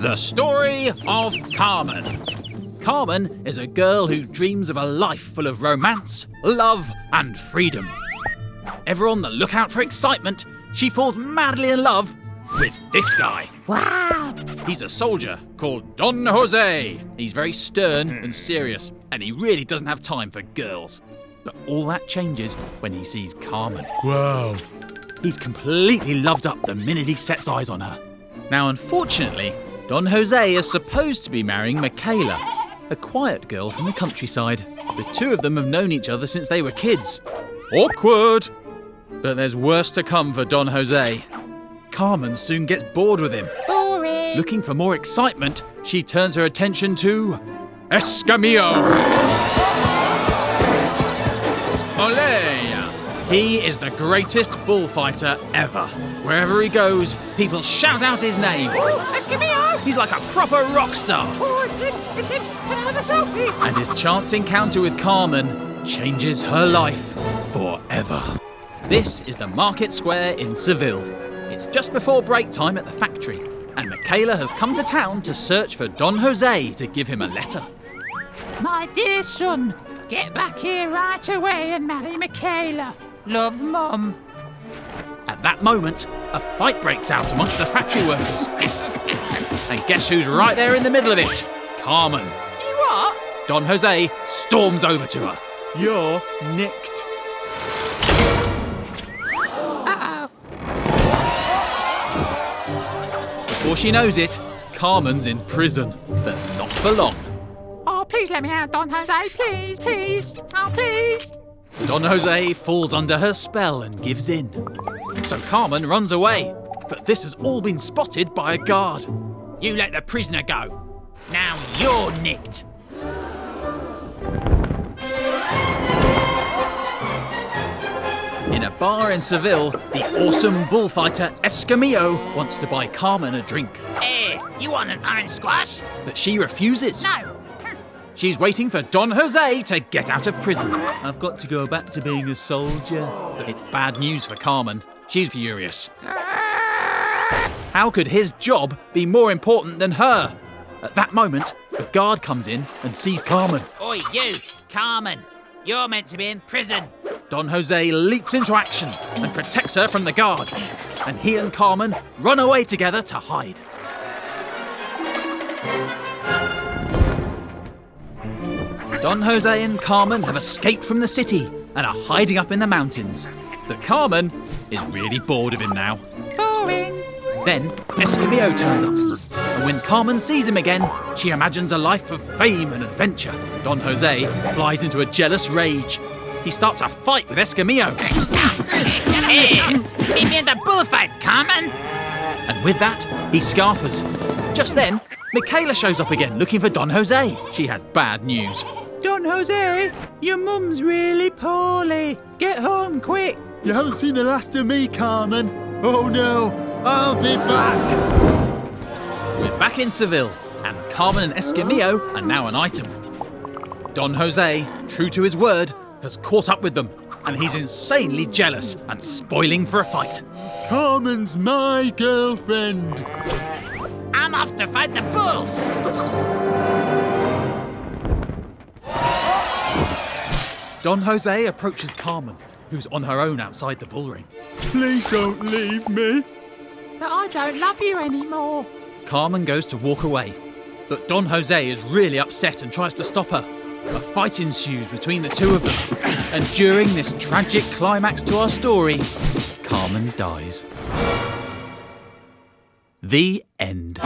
The story of Carmen. Carmen is a girl who dreams of a life full of romance, love and freedom. Ever on the lookout for excitement, she falls madly in love with this guy. Wow! He's a soldier called Don Jose. He's very stern and serious, and he really doesn't have time for girls. But all that changes when he sees Carmen. Wow. He's completely loved up the minute he sets eyes on her. Now, unfortunately, Don Jose is supposed to be marrying Michaela, a quiet girl from the countryside. The two of them have known each other since they were kids. Awkward! But there's worse to come for Don Jose. Carmen soon gets bored with him. Boring! Looking for more excitement, she turns her attention to Escamillo. Olé! He is the greatest bullfighter ever. Wherever he goes, people shout out his name. Oh, Escamillo! He's like a proper rock star. Oh, it's him! Can I have a selfie? And his chance encounter with Carmen changes her life forever. This is the market square in Seville. It's just before break time at the factory, and Michaela has come to town to search for Don Jose to give him a letter. My dear son, get back here right away and marry Michaela. Love, Mum. At that moment, a fight breaks out amongst the factory workers. And guess who's right there in the middle of it? Carmen. You what? Don Jose storms over to her. You're nicked. Uh-oh. Before she knows it, Carmen's in prison, but not for long. Oh, please let me out, Don Jose. Please, please. Oh, please. Don Jose falls under her spell and gives in. So Carmen runs away, but this has all been spotted by a guard. You let the prisoner go. Now you're nicked. In a bar in Seville, the awesome bullfighter Escamillo wants to buy Carmen a drink. Hey, you want an orange squash? But she refuses. No. She's waiting for Don Jose to get out of prison. I've got to go back to being a soldier. But it's bad news for Carmen. She's furious. How could his job be more important than her? At that moment, a guard comes in and sees Carmen. Oi, you, Carmen. You're meant to be in prison. Don Jose leaps into action and protects her from the guard. And he and Carmen run away together to hide. Don Jose and Carmen have escaped from the city and are hiding up in the mountains. But Carmen is really bored of him now. Boring. Then Escamillo turns up. And when Carmen sees him again, she imagines a life of fame and adventure. Don Jose flies into a jealous rage. He starts a fight with Escamillo. Hey, meet me in the bullfight, Carmen. And with that, he scarpers. Just then, Michaela shows up again looking for Don Jose. She has bad news. Don Jose, your mum's really poorly. Get home quick. You haven't seen the last of me, Carmen. Oh no, I'll be back. We're back in Seville, and Carmen and Escamillo are now an item. Don Jose, true to his word, has caught up with them, and he's insanely jealous and spoiling for a fight. Carmen's my girlfriend. I'm off to fight the bull. Don Jose approaches Carmen, who's on her own outside the bull ring. Please don't leave me. But I don't love you anymore. Carmen goes to walk away, but Don Jose is really upset and tries to stop her. A fight ensues between the two of them, and during this tragic climax to our story, Carmen dies. The end.